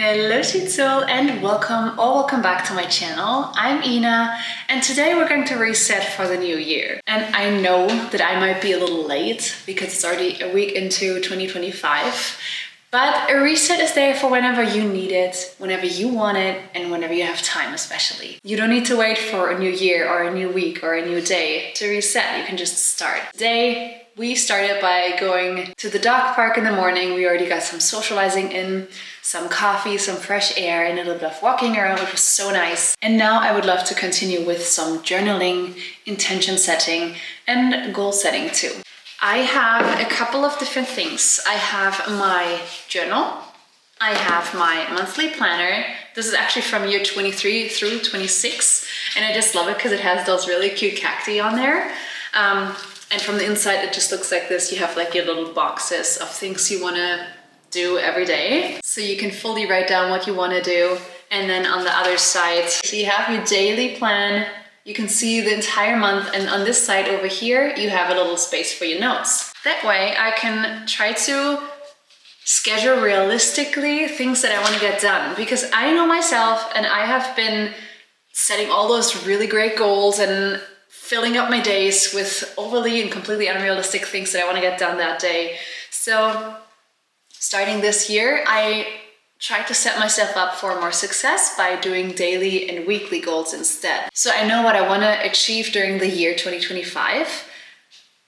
Hello sweet soul and welcome back to my channel. I'm Ina and today we're going to reset for the new year. And I know that I might be a little late because it's already a week into 2025, but a reset is there for whenever you need it, whenever you want it, and whenever you have time especially. You don't need to wait for a new year or a new week or a new day to reset. You can just start. Today we started by going to the dog park in the morning. We already got some socializing in, some coffee, some fresh air, and a little bit of walking around, which was so nice. And now I would love to continue with some journaling, intention setting, and goal setting too. I have a couple of different things. I have my journal. I have my monthly planner. This is actually from year 23 through 26. And I just love it because it has those really cute cacti on there. And from the inside, it just looks like this. You have like your little boxes of things you want to do every day. So you can fully write down what you want to do. And then on the other side, so you have your daily plan. You can see the entire month. And on this side over here, you have a little space for your notes. That way I can try to schedule realistically things that I want to get done. Because I know myself and I have been setting all those really great goals and filling up my days with overly and completely unrealistic things that I want to get done that day. So starting this year, I try to set myself up for more success by doing daily and weekly goals instead. So I know what I want to achieve during the year 2025,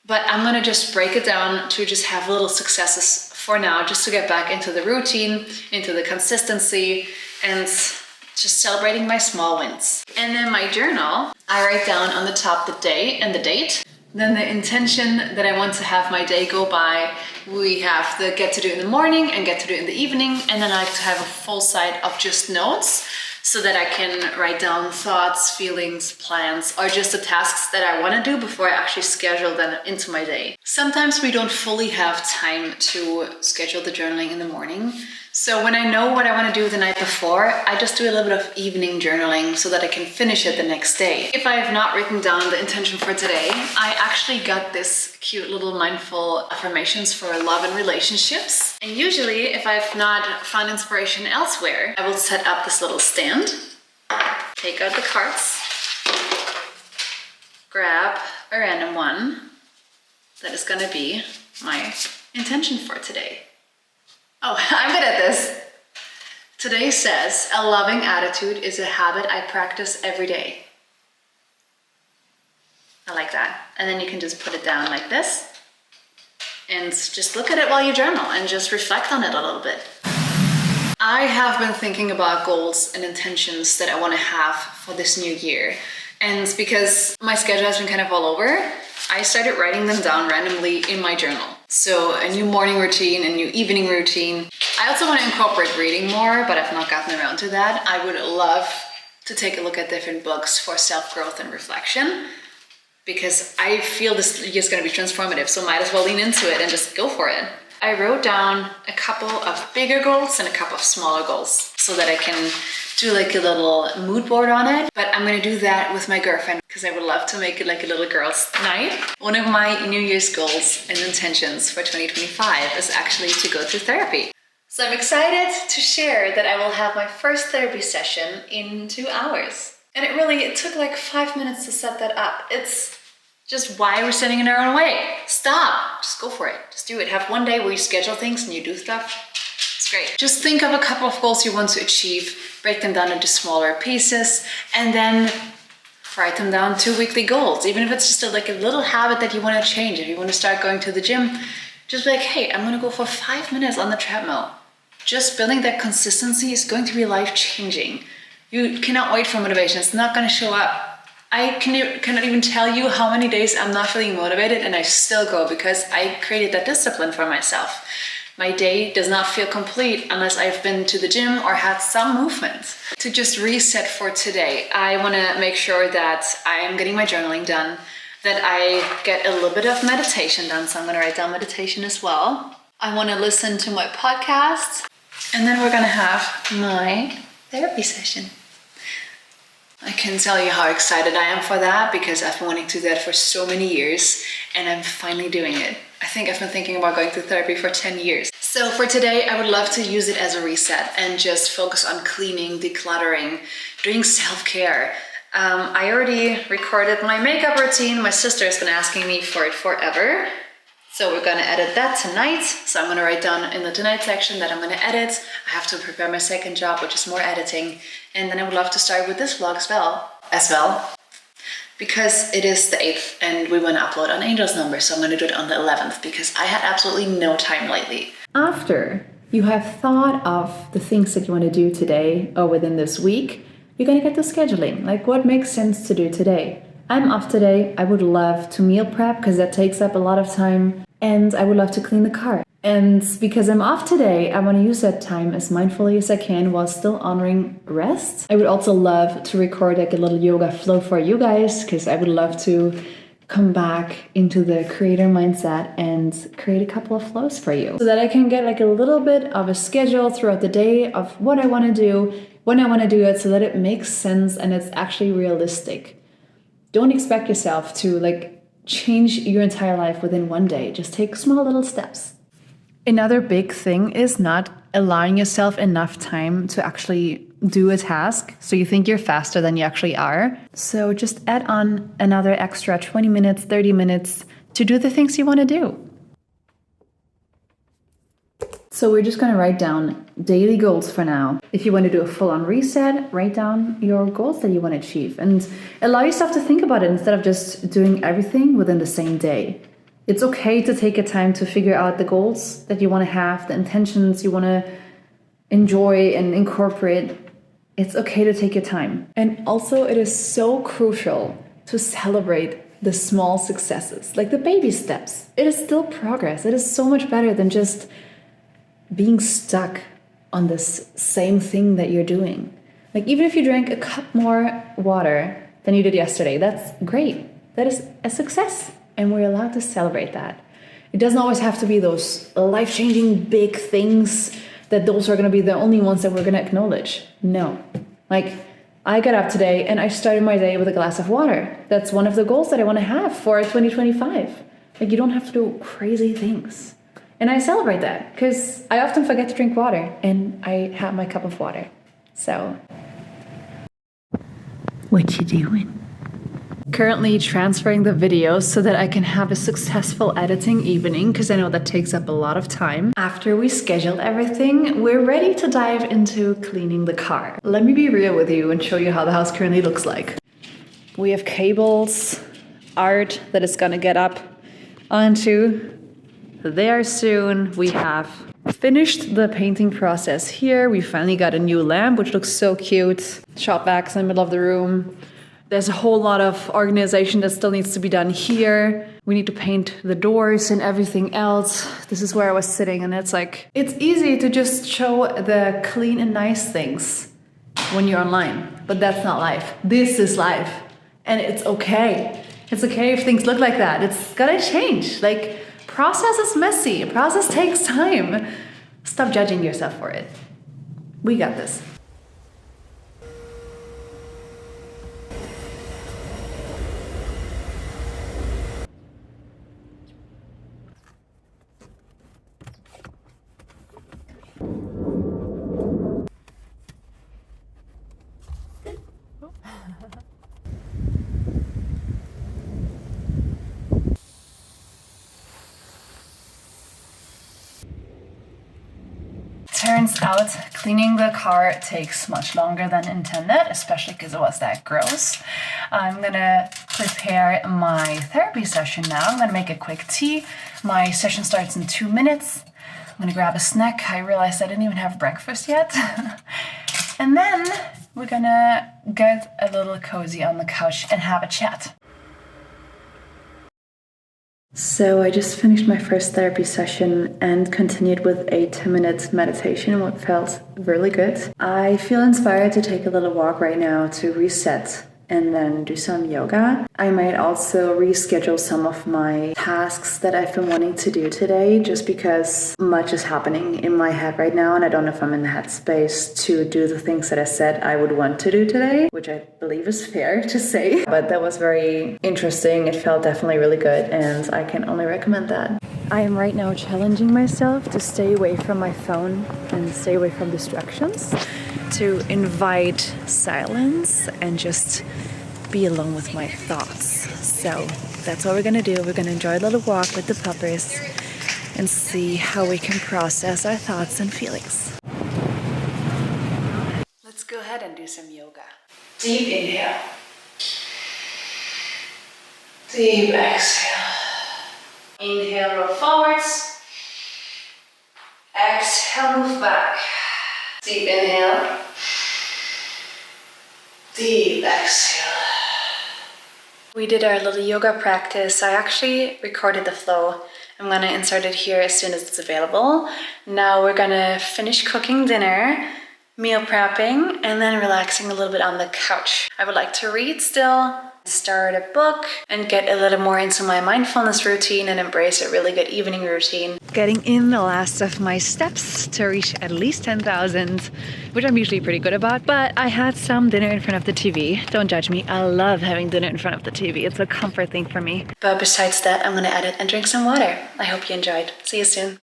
but I'm going to just break it down to just have little successes for now, just to get back into the routine, into the consistency, and just celebrating my small wins. And then my journal, I write down on the top the day and the date. Then the intention that I want to have my day go by. We have the get to do in the morning and get to do in the evening. And then I like to have a full side of just notes so that I can write down thoughts, feelings, plans, or just the tasks that I want to do before I actually schedule them into my day. Sometimes we don't fully have time to schedule the journaling in the morning. So when I know what I want to do the night before, I just do a little bit of evening journaling so that I can finish it the next day. If I have not written down the intention for today, I actually got this cute little mindful affirmations for love and relationships. And usually if I've not found inspiration elsewhere, I will set up this little stand, take out the cards, grab a random one that is going to be my intention for today. Oh, I'm good at this. Today says, a loving attitude is a habit I practice every day. I like that. And then you can just put it down like this and just look at it while you journal and just reflect on it a little bit. I have been thinking about goals and intentions that I want to have for this new year. And because my schedule has been kind of all over, I started writing them down randomly in my journal. So a new morning routine, a new evening routine. I also want to incorporate reading more, but I've not gotten around to that. I would love to take a look at different books for self-growth and reflection because I feel this year is going to be transformative. So might as well lean into it and just go for it. I wrote down a couple of bigger goals and a couple of smaller goals so that I can do like a little mood board on it. But I'm gonna do that with my girlfriend because I would love to make it like a little girls' night. One of my New Year's goals and intentions for 2025 is actually to go to therapy. So I'm excited to share that I will have my first therapy session in 2 hours. And it took like 5 minutes to set that up. It's just why we're standing in our own way. Stop, just go for it. Just do it. Have one day where you schedule things and you do stuff. It's great. Just think of a couple of goals you want to achieve, break them down into smaller pieces, and then write them down to weekly goals. Even if it's just like a little habit that you want to change. If you want to start going to the gym, just be like, hey, I'm going to go for 5 minutes on the treadmill. Just building that consistency is going to be life-changing. You cannot wait for motivation. It's not going to show up. I cannot even tell you how many days I'm not feeling motivated and I still go because I created that discipline for myself. My day does not feel complete unless I've been to the gym or had some movement. To just reset for today, I want to make sure that I am getting my journaling done, that I get a little bit of meditation done, so I'm going to write down meditation as well. I want to listen to my podcast, and then we're going to have my therapy session. I can tell you how excited I am for that because I've been wanting to do that for so many years and I'm finally doing it. I think I've been thinking about going to therapy for 10 years. So for today, I would love to use it as a reset and just focus on cleaning, decluttering, doing self-care. I already recorded my makeup routine. My sister has been asking me for it forever. So we're gonna edit that tonight. So I'm gonna write down in the tonight section that I'm gonna edit. I have to prepare my second job, which is more editing. And then I would love to start with this vlog as well. Because it is the 8th and we want to upload on Angel's number. So I'm gonna do it on the 11th because I had absolutely no time lately. After you have thought of the things that you want to do today or within this week, you're gonna get to scheduling. Like what makes sense to do today? I'm off today. I would love to meal prep because that takes up a lot of time. And I would love to clean the car. And because I'm off today, I want to use that time as mindfully as I can while still honoring rest. I would also love to record like a little yoga flow for you guys because I would love to come back into the creator mindset and create a couple of flows for you so that I can get like a little bit of a schedule throughout the day of what I want to do, when I want to do it so that it makes sense and it's actually realistic. Don't expect yourself to like change your entire life within one day. Just take small little steps. Another big thing is not allowing yourself enough time to actually do a task. So you think you're faster than you actually are. So just add on another extra 20 minutes, 30 minutes to do the things you want to do. So we're just going to write down daily goals for now. If you want to do a full-on reset, write down your goals that you want to achieve and allow yourself to think about it instead of just doing everything within the same day. It's okay to take a time to figure out the goals that you want to have, the intentions you want to enjoy and incorporate. It's okay to take your time. And also it is so crucial to celebrate the small successes, like the baby steps. It is still progress. It is so much better than just being stuck on this same thing that you're doing. Like even if you drank a cup more water than you did yesterday, that's great. That is a success. And we're allowed to celebrate that. It doesn't always have to be those life-changing big things that those are going to be the only ones that we're going to acknowledge. No. Like I got up today and I started my day with a glass of water. That's one of the goals that I want to have for 2025. Like you don't have to do crazy things. And I celebrate that because I often forget to drink water and I have my cup of water. So, what you doing? Currently transferring the videos so that I can have a successful editing evening because I know that takes up a lot of time. After we schedule everything, we're ready to dive into cleaning the car. Let me be real with you and show you how the house currently looks like. We have cables, art that is gonna get up onto there soon. We have finished the painting process here. We finally got a new lamp, which looks so cute. Shop vacs in the middle of the room. There's a whole lot of organization that still needs to be done here. We need to paint the doors and everything else. This is where I was sitting and it's like, it's easy to just show the clean and nice things when you're online, but that's not life. This is life and it's okay. It's okay if things look like that. It's gotta change. Like process is messy. Process takes time. Stop judging yourself for it. We got this. Turns out cleaning the car takes much longer than intended, especially because it was that gross. I'm gonna prepare my therapy session now. I'm gonna make a quick tea. My session starts in 2 minutes. I'm gonna grab a snack. I realized I didn't even have breakfast yet. And then we're gonna get a little cozy on the couch and have a chat. So I just finished my first therapy session and continued with a 10-minute meditation, what felt really good. I feel inspired to take a little walk right now to reset and then do some yoga. I might also reschedule some of my tasks that I've been wanting to do today just because much is happening in my head right now and I don't know if I'm in the headspace to do the things that I said I would want to do today, which I believe is fair to say. But that was very interesting. It felt definitely really good and I can only recommend that. I am right now challenging myself to stay away from my phone and stay away from distractions, to invite silence and just be alone with my thoughts. So that's what we're gonna do. We're gonna enjoy a little walk with the puppers and see how we can process our thoughts and feelings. Let's go ahead and do some yoga. Deep inhale. Deep exhale. Inhale, roll forwards. Exhale, move back. Deep inhale. Deep exhale. We did our little yoga practice. I actually recorded the flow. I'm gonna insert it here as soon as it's available. Now we're gonna finish cooking dinner, meal prepping, and then relaxing a little bit on the couch. I would like to read still, start a book, and get a little more into my mindfulness routine and embrace a really good evening routine. Getting in the last of my steps to reach at least 10,000, which I'm usually pretty good about, but I had some dinner in front of the TV. Don't judge me, I love having dinner in front of the TV. It's a comfort thing for me. But besides that, I'm gonna edit and drink some water. I hope you enjoyed. See you soon.